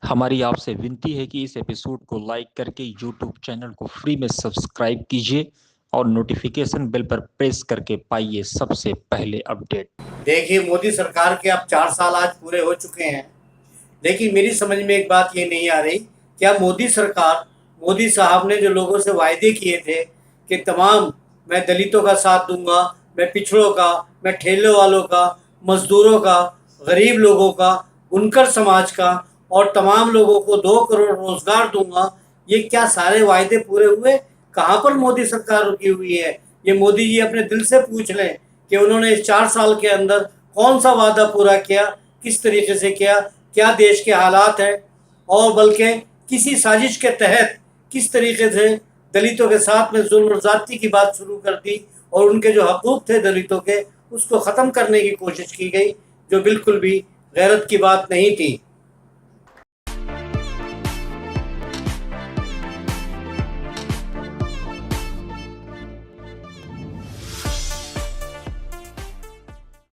हमारी आपसे विनती है कि इस एपिसोड को लाइक करके यूट्यूब चैनल को फ्री में सब्सक्राइब कीजिए और नोटिफिकेशन बेल पर प्रेस करके पाइए सबसे पहले अपडेट। देखिए, मोदी सरकार के अब 4 साल आज पूरे हो चुके हैं। लेकिन मेरी समझ में एक बात ये नहीं आ रही, क्या मोदी सरकार, मोदी साहब ने जो लोगों से वायदे किए थे कि तमाम, मैं दलितों का साथ दूंगा, मैं पिछड़ों का, मैं ठेले वालों का, मजदूरों का, गरीब लोगों का, बुनकर समाज का और तमाम लोगों को 2 करोड़ रोजगार दूंगा, ये क्या सारे वायदे पूरे हुए? कहाँ पर मोदी सरकार रुकी हुई है? ये मोदी जी अपने दिल से पूछ लें कि उन्होंने इस 4 साल के अंदर कौन सा वादा पूरा किया, किस तरीके से किया, क्या देश के हालात हैं, और बल्कि किसी साजिश के तहत किस तरीके से दलितों के साथ में जुल्म और ज़्यादती की बात शुरू कर दी और उनके जो हकूक़ थे दलितों के, उसको ख़त्म करने की कोशिश की गई, जो बिल्कुल भी गैरत की बात नहीं थी।